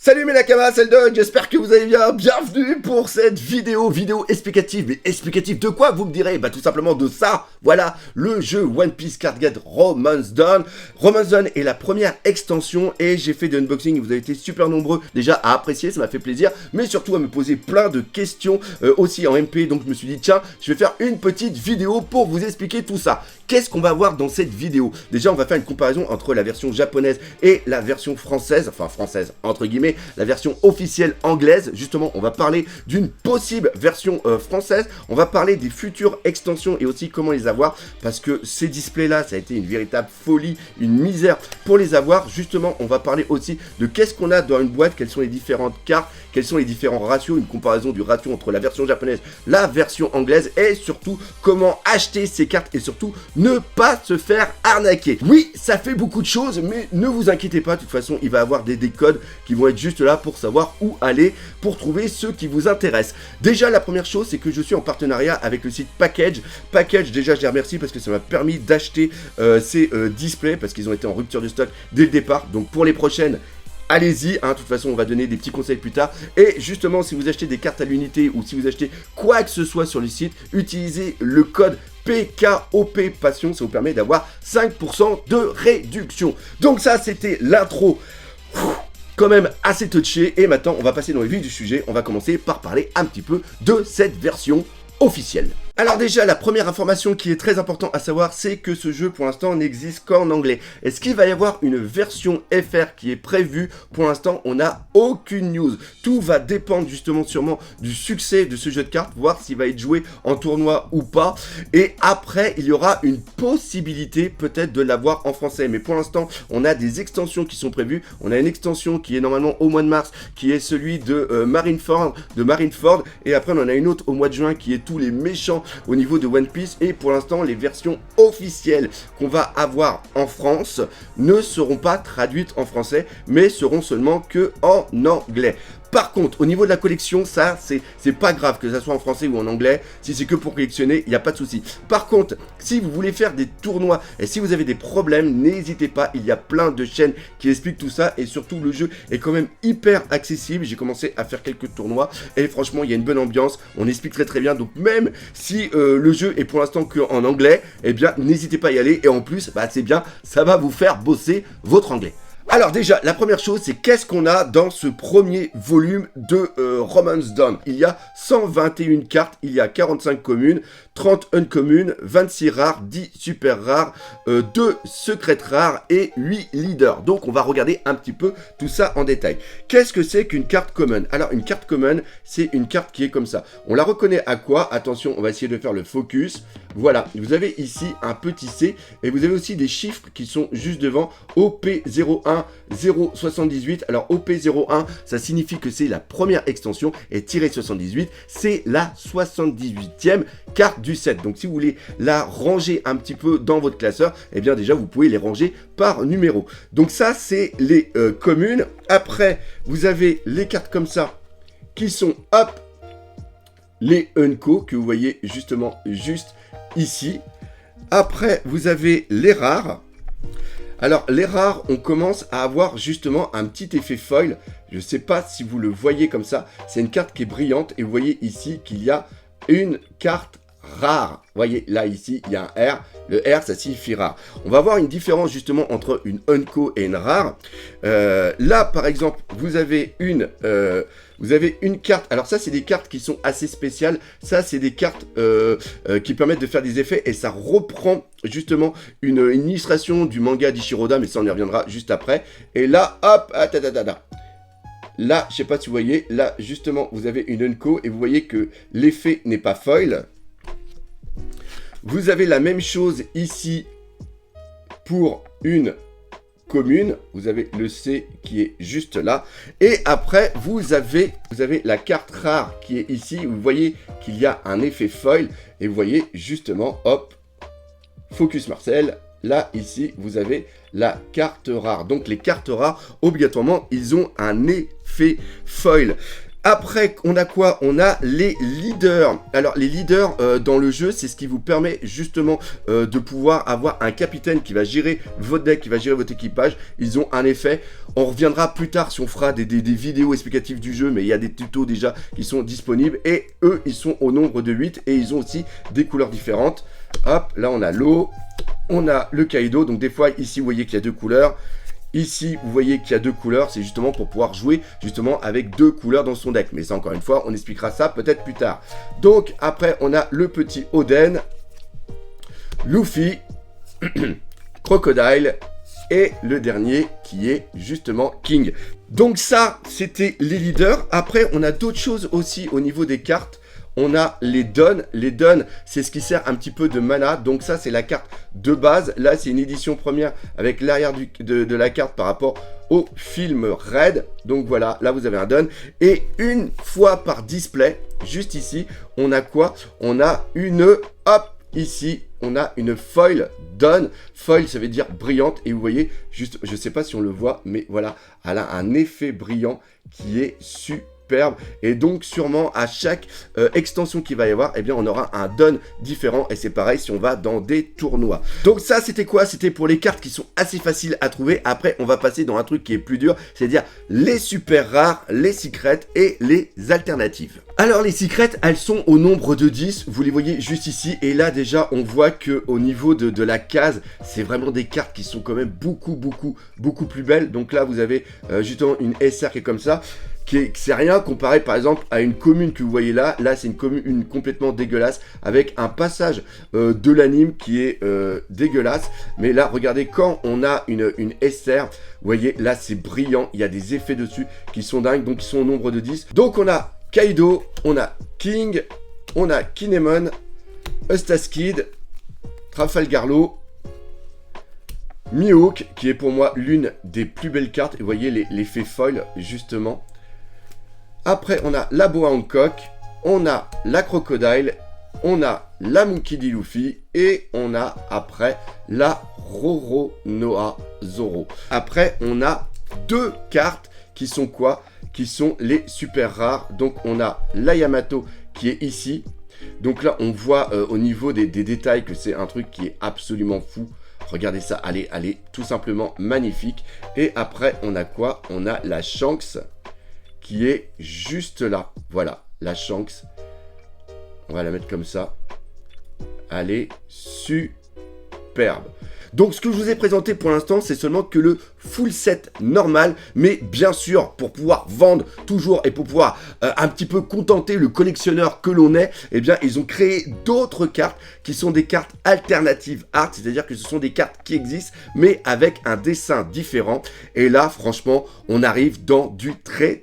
Salut mes Nakamas, c'est le Doug, j'espère que vous allez bien, bienvenue pour cette vidéo explicative. Mais explicative de quoi vous me direz? Bah tout simplement de ça, voilà, le jeu One Piece Card Game Romance Dawn. Romance Dawn est la première extension et j'ai fait des unboxings, vous avez été super nombreux déjà à apprécier, ça m'a fait plaisir, mais surtout à me poser plein de questions aussi en MP, donc je me suis dit tiens, je vais faire une petite vidéo pour vous expliquer tout ça. Qu'est-ce qu'on va voir dans cette vidéo? Déjà on va faire une comparaison entre la version japonaise et la version française, enfin française entre guillemets, la version officielle anglaise. Justement, on va parler d'une possible version française. On va parler des futures extensions et aussi comment les avoir, parce que ces displays-là, ça a été une véritable folie, une misère pour les avoir. Justement, on va parler aussi de qu'est-ce qu'on a dans une boîte, quelles sont les différentes cartes, quels sont les différents ratios, une comparaison du ratio entre la version japonaise, la version anglaise, et surtout comment acheter ces cartes et surtout ne pas se faire arnaquer. Oui, ça fait beaucoup de choses, mais ne vous inquiétez pas, de toute façon, il va y avoir des codes qui vont être juste là pour savoir où aller pour trouver ceux qui vous intéressent. Déjà, la première chose, c'est que je suis en partenariat avec le site Package. Package, déjà, je les remercie parce que ça m'a permis d'acheter ces displays parce qu'ils ont été en rupture de stock dès le départ. Donc, pour les prochaines, allez-y, hein, de toute façon on va donner des petits conseils plus tard. Et justement, si vous achetez des cartes à l'unité ou si vous achetez quoi que ce soit sur le site, utilisez le code PKOP Passion, ça vous permet d'avoir 5% de réduction. Donc ça, c'était l'intro quand même assez touché. Et maintenant, on va passer dans le vif du sujet. On va commencer par parler un petit peu de cette version officielle. Alors déjà, la première information qui est très importante à savoir, c'est que ce jeu pour l'instant n'existe qu'en anglais. Est-ce qu'il va y avoir une version FR qui est prévue? Pour l'instant, on n'a aucune news. Tout va dépendre justement sûrement du succès de ce jeu de cartes, voir s'il va être joué en tournoi ou pas. Et après, il y aura une possibilité peut-être de l'avoir en français. Mais pour l'instant, on a des extensions qui sont prévues. On a une extension qui est normalement au mois de mars, qui est celui de Marineford. Et après, on en a une autre au mois de juin qui est tous les méchants au niveau de One Piece. Et pour l'instant, les versions officielles qu'on va avoir en France ne seront pas traduites en français, mais seront seulement que en anglais. Par contre, au niveau de la collection, ça, c'est pas grave que ça soit en français ou en anglais. Si c'est que pour collectionner, il n'y a pas de souci. Par contre, si vous voulez faire des tournois et si vous avez des problèmes, n'hésitez pas. Il y a plein de chaînes qui expliquent tout ça. Et surtout, le jeu est quand même hyper accessible. J'ai commencé à faire quelques tournois et franchement, il y a une bonne ambiance. On explique très bien. Donc même si le jeu est pour l'instant qu'en anglais, eh bien, n'hésitez pas à y aller. Et en plus, bah, c'est bien, ça va vous faire bosser votre anglais. Alors déjà, la première chose, c'est qu'est-ce qu'on a dans ce premier volume de Romance Dawn. Il y a 121 cartes, il y a 45 communes, 30 uncommunes, 26 rares, 10 super rares, 2 secrètes rares et 8 leaders. Donc on va regarder un petit peu tout ça en détail. Qu'est-ce que c'est qu'une carte common? Alors une carte common, c'est une carte qui est comme ça. On la reconnaît à quoi? Attention, on va essayer de faire le focus. Voilà, vous avez ici un petit C et vous avez aussi des chiffres qui sont juste devant. OP01 078. Alors OP01, ça signifie que c'est la première extension et tiré 78, c'est la 78e carte du set. Donc si vous voulez la ranger un petit peu dans votre classeur, eh bien déjà vous pouvez les ranger par numéro. Donc ça c'est les communes. Après vous avez les cartes comme ça qui sont hop les Unco que vous voyez justement juste ici. Après vous avez les rares. Alors, les rares, on commence à avoir justement un petit effet foil. Je ne sais pas si vous le voyez comme ça. C'est une carte qui est brillante et vous voyez ici qu'il y a une carte rare. Vous voyez, là, ici, il y a un R. Le R, ça signifie rare. On va voir une différence justement entre une Unco et une rare. Là, par exemple, vous avez une carte. Alors ça, c'est des cartes qui sont assez spéciales. Ça, c'est des cartes qui permettent de faire des effets. Et ça reprend justement une illustration du manga d'Ishiroda. Mais ça, on y reviendra juste après. Et là, hop, là, je sais pas si vous voyez. Là, justement, vous avez une Unco. Et vous voyez que l'effet n'est pas foil. Vous avez la même chose ici pour une commune. Vous avez le C qui est juste là. Et après, vous avez la carte rare qui est ici. Vous voyez qu'il y a un effet foil. Et vous voyez justement, hop, Focus Marcel. Là, ici, vous avez la carte rare. Donc, les cartes rares, obligatoirement, ils ont un effet foil. Après, on a quoi? On a les leaders. Alors, les leaders dans le jeu, c'est ce qui vous permet justement de pouvoir avoir un capitaine qui va gérer votre deck, qui va gérer votre équipage. Ils ont un effet. On reviendra plus tard si on fera des vidéos explicatives du jeu, mais il y a des tutos déjà qui sont disponibles. Et eux, ils sont au nombre de 8 et ils ont aussi des couleurs différentes. Hop, là, on a l'eau, on a le Kaido. Donc, des fois, ici, vous voyez qu'il y a 2 couleurs. Ici, vous voyez qu'il y a 2 couleurs, c'est justement pour pouvoir jouer justement avec 2 couleurs dans son deck. Mais ça, encore une fois, on expliquera ça peut-être plus tard. Donc, après, on a le petit Oden, Luffy, Crocodile et le dernier qui est justement King. Donc ça, c'était les leaders. Après, on a d'autres choses aussi au niveau des cartes. On a les dons. Les dons, c'est ce qui sert un petit peu de mana. Donc ça, c'est la carte de base. Là, c'est une édition première avec l'arrière de la carte par rapport au film Red. Donc voilà, là, vous avez un don. Et une fois par display, juste ici, on a quoi? On a une... Hop, ici, on a une foil don. Foil, ça veut dire brillante. Et vous voyez, juste, je ne sais pas si on le voit, mais voilà, elle a un effet brillant qui est superbe. Et donc sûrement à chaque extension qu'il va y avoir, eh bien on aura un don différent. Et c'est pareil si on va dans des tournois. Donc ça c'était quoi? C'était pour les cartes qui sont assez faciles à trouver. Après on va passer dans un truc qui est plus dur, c'est-à-dire les super rares, les secrets et les alternatives. Alors les secrets, elles sont au nombre de 10, vous les voyez juste ici. Et là déjà on voit que au niveau de la case, c'est vraiment des cartes qui sont quand même beaucoup plus belles. Donc là vous avez justement une SR qui est comme ça. C'est rien comparé par exemple à une commune que vous voyez là. Là c'est une commune complètement dégueulasse avec un passage de l'anime qui est dégueulasse. Mais là regardez, quand on a une SR, vous voyez là c'est brillant, il y a des effets dessus qui sont dingues. Donc ils sont au nombre de 10. Donc on a Kaido, on a King, on a Kinemon, Eustace Kid, Trafalgar Law, Mihawk qui est pour moi l'une des plus belles cartes. Et vous voyez l'effet foil justement. Après, on a la Boa Hancock, on a la Crocodile, on a la Monkey D. Luffy et on a après la Roronoa Zoro. Après, on a 2 cartes qui sont quoi? Qui sont les super rares. Donc, on a la Yamato qui est ici. Donc là, on voit au niveau des détails que c'est un truc qui est absolument fou. Regardez ça, elle est tout simplement magnifique. Et après, on a quoi? On a la Shanks qui est juste là. Voilà, la Shanks. On va la mettre comme ça. Elle est superbe. Donc, ce que je vous ai présenté pour l'instant, c'est seulement que le full set normal. Mais bien sûr, pour pouvoir vendre toujours et pour pouvoir un petit peu contenter le collectionneur que l'on est, eh bien, ils ont créé d'autres cartes qui sont des cartes alternatives art. C'est-à-dire que ce sont des cartes qui existent, mais avec un dessin différent. Et là, franchement, on arrive dans du très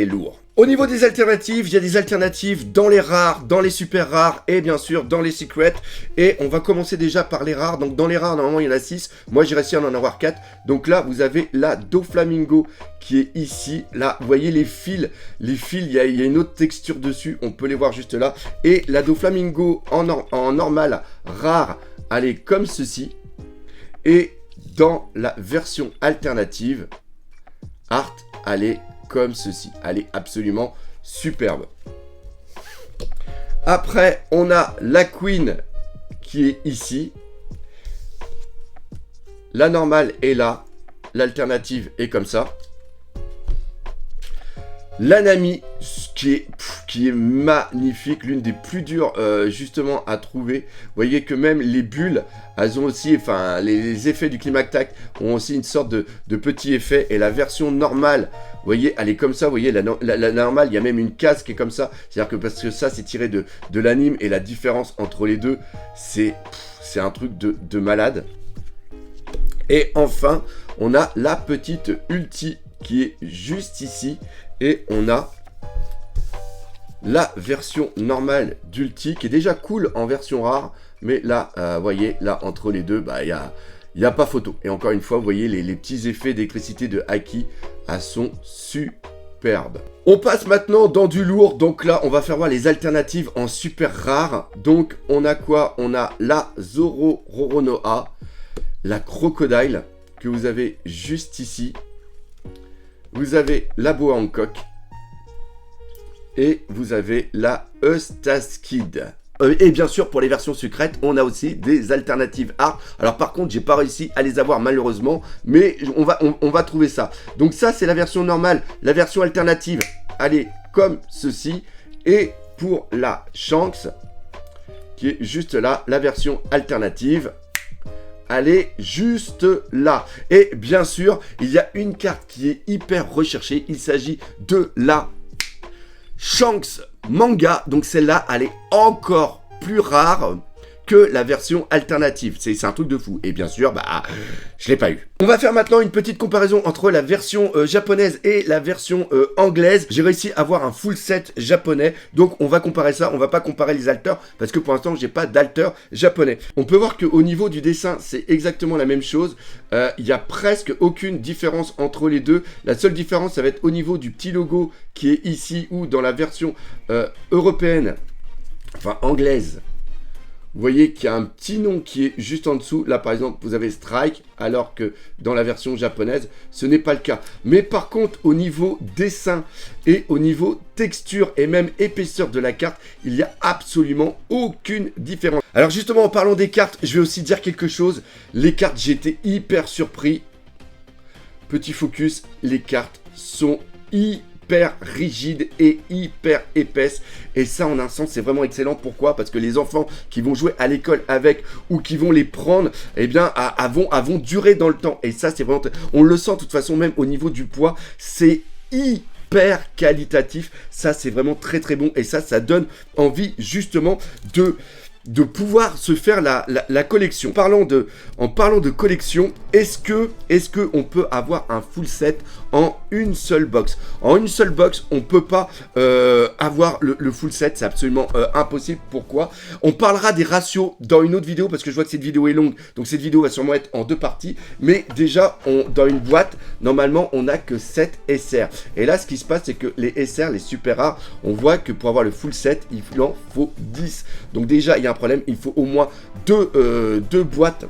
lourd. Au niveau des alternatives, il y a des alternatives dans les rares, dans les super rares et bien sûr dans les secrets. Et on va commencer déjà par les rares. Donc dans les rares, normalement il y en a 6. Moi j'ai réussi à en avoir 4. Donc là vous avez la Doflamingo qui est ici. Là vous voyez les fils. Les fils, il y a une autre texture dessus. On peut les voir juste là. Et la Doflamingo en normal rare, elle est comme ceci. Et dans la version alternative, art, elle est comme ceci. Elle est absolument superbe. Après, on a la Queen qui est ici. La normale est là. L'alternative est comme ça. La Nami qui est magnifique, l'une des plus dures justement à trouver. Vous voyez que même les bulles, elles ont aussi, enfin les effets du Climactac ont aussi une sorte de petit effet. Et la version normale, vous voyez, elle est comme ça. Vous voyez, la normale, il y a même une case qui est comme ça. C'est-à-dire que parce que ça, c'est tiré de l'anime et la différence entre les deux, c'est un truc de malade. Et enfin, on a la petite Ulti qui est juste ici. Et on a la version normale d'Ulti qui est déjà cool en version rare. Mais là, vous voyez, là, entre les deux, bah, il n'y a pas photo. Et encore une fois, vous voyez les petits effets d'électricité de Haki. Elles sont superbes. On passe maintenant dans du lourd. Donc là, on va faire voir les alternatives en super rare. Donc, on a quoi? On a la Zoro Roronoa, la Crocodile que vous avez juste ici. Vous avez la Boa Hancock. et vous avez la Eustaskid. Et bien sûr, pour les versions secrètes, on a aussi des alternatives art. Alors par contre, j'ai pas réussi à les avoir malheureusement, mais on va trouver ça. Donc ça, c'est la version normale. La version alternative, elle est comme ceci. Et pour la Shanks, qui est juste là, la version alternative, elle est juste là. Et bien sûr, il y a une carte qui est hyper recherchée. Il s'agit de la Shanks Manga. Donc celle-là, elle est encore plus rare que la version alternative. C'est un truc de fou. Et bien sûr, bah, je l'ai pas eu. On va faire maintenant une petite comparaison entre la version japonaise et la version anglaise. J'ai réussi à avoir un full set japonais. Donc on va comparer ça. On va pas comparer les alters parce que pour l'instant, j'ai pas d'alter japonais. On peut voir qu'au niveau du dessin, c'est exactement la même chose. Il y a presque aucune différence entre les deux. La seule différence, ça va être au niveau du petit logo qui est ici ou dans la version européenne, enfin anglaise. Vous voyez qu'il y a un petit nom qui est juste en dessous. Là, par exemple, vous avez Strike, alors que dans la version japonaise, ce n'est pas le cas. Mais par contre, au niveau dessin et au niveau texture et même épaisseur de la carte, il n'y a absolument aucune différence. Alors justement, en parlant des cartes, je vais aussi dire quelque chose. Les cartes, j'ai été hyper surpris. Petit focus, les cartes sont hyper rigide et hyper épaisse, et ça en un sens c'est vraiment excellent. Pourquoi? Parce que les enfants qui vont jouer à l'école avec ou qui vont les prendre, eh bien vont durer dans le temps, et ça c'est vraiment, on le sent de toute façon, même au niveau du poids, c'est hyper qualitatif. Ça c'est vraiment très très bon, et ça donne envie justement de pouvoir se faire la collection. En parlant de collection, est-ce que on peut avoir un full set en une seule box? En une seule box, on peut pas avoir le full set, c'est absolument impossible. Pourquoi? On parlera des ratios dans une autre vidéo, parce que je vois que cette vidéo est longue, donc cette vidéo va sûrement être en deux parties. Mais déjà, dans une boîte, normalement, on n'a que 7 SR. Et là, ce qui se passe, c'est que les SR, les super rares, on voit que pour avoir le full set, il en faut 10. Donc déjà, il y a un problème, il faut au moins deux boîtes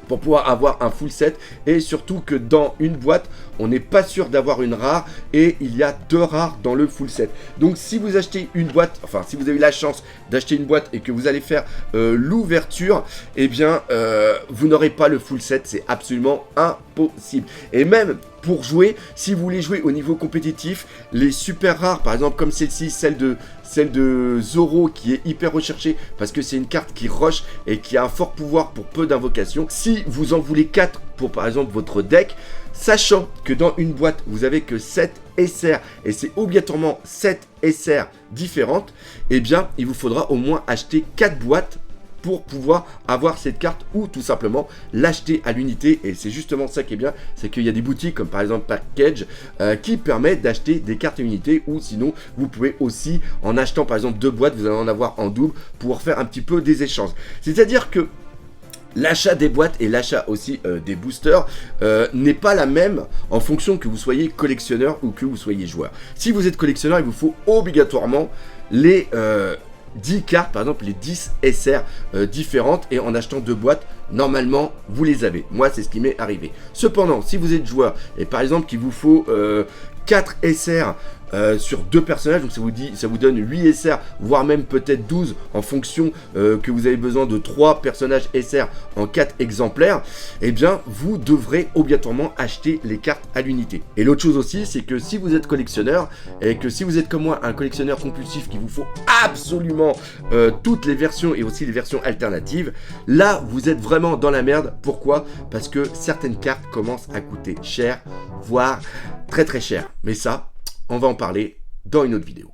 pour pouvoir avoir un full set, et surtout que dans une boîte, on n'est pas sûr d'avoir une rare, et il y a 2 rares dans le full set. Donc si vous achetez une boîte, enfin si vous avez la chance d'acheter une boîte et que vous allez faire l'ouverture, eh bien vous n'aurez pas le full set, c'est absolument impossible. Et même pour jouer, si vous voulez jouer au niveau compétitif, les super rares, par exemple comme celle-ci, celle de Zoro, qui est hyper recherchée parce que c'est une carte qui rush et qui a un fort pouvoir pour peu d'invocations. Si vous en voulez 4 pour par exemple votre deck, sachant que dans une boîte vous avez que 7 SR et c'est obligatoirement 7 SR différentes, eh bien il vous faudra au moins acheter 4 boîtes pour pouvoir avoir cette carte, ou tout simplement l'acheter à l'unité. Et c'est justement ça qui est bien, c'est qu'il y a des boutiques comme par exemple Package qui permettent d'acheter des cartes à unité, ou sinon vous pouvez aussi, en achetant par exemple 2 boîtes, vous allez en avoir en double pour faire un petit peu des échanges. C'est à dire que l'achat des boîtes et l'achat aussi des boosters n'est pas la même en fonction que vous soyez collectionneur ou que vous soyez joueur. Si vous êtes collectionneur, il vous faut obligatoirement les 10 cartes, par exemple les 10 SR différentes, et en achetant 2 boîtes, normalement vous les avez. Moi c'est ce qui m'est arrivé. Cependant, si vous êtes joueur et par exemple qu'il vous faut 4 SR sur 2 personnages, donc ça vous donne 8 SR, voire même peut-être 12 en fonction que vous avez besoin de 3 personnages SR en 4 exemplaires, eh bien vous devrez obligatoirement acheter les cartes à l'unité. Et l'autre chose aussi, c'est que si vous êtes collectionneur, et que si vous êtes comme moi un collectionneur compulsif, qu'il vous faut absolument toutes les versions et aussi les versions alternatives, là vous êtes vraiment dans la merde. Pourquoi? Parce que certaines cartes commencent à coûter cher, voire très très cher. Mais ça, on va en parler dans une autre vidéo.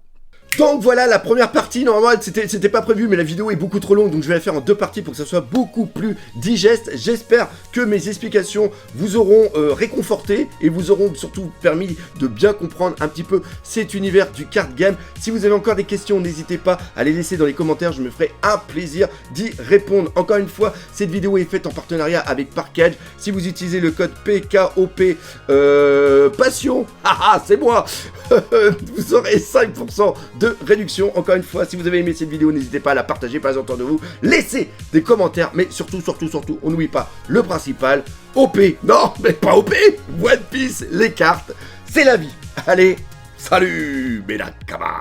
Donc voilà la première partie. Normalement c'était pas prévu, mais la vidéo est beaucoup trop longue, donc je vais la faire en 2 parties pour que ça soit beaucoup plus digeste. J'espère que mes explications vous auront réconforté et vous auront surtout permis de bien comprendre un petit peu cet univers du card game. Si vous avez encore des questions, n'hésitez pas à les laisser dans les commentaires, je me ferai un plaisir d'y répondre. Encore une fois, cette vidéo est faite en partenariat avec Parkage. Si vous utilisez le code PKOP Passion, haha c'est moi, vous aurez 5% de réduction. Encore une fois, si vous avez aimé cette vidéo, n'hésitez pas à la partager, pas autour de vous, laissez des commentaires, mais surtout, on n'oublie pas le principal, OP, non, mais pas OP, One Piece, les cartes, c'est la vie. Allez, salut, mes nakamas.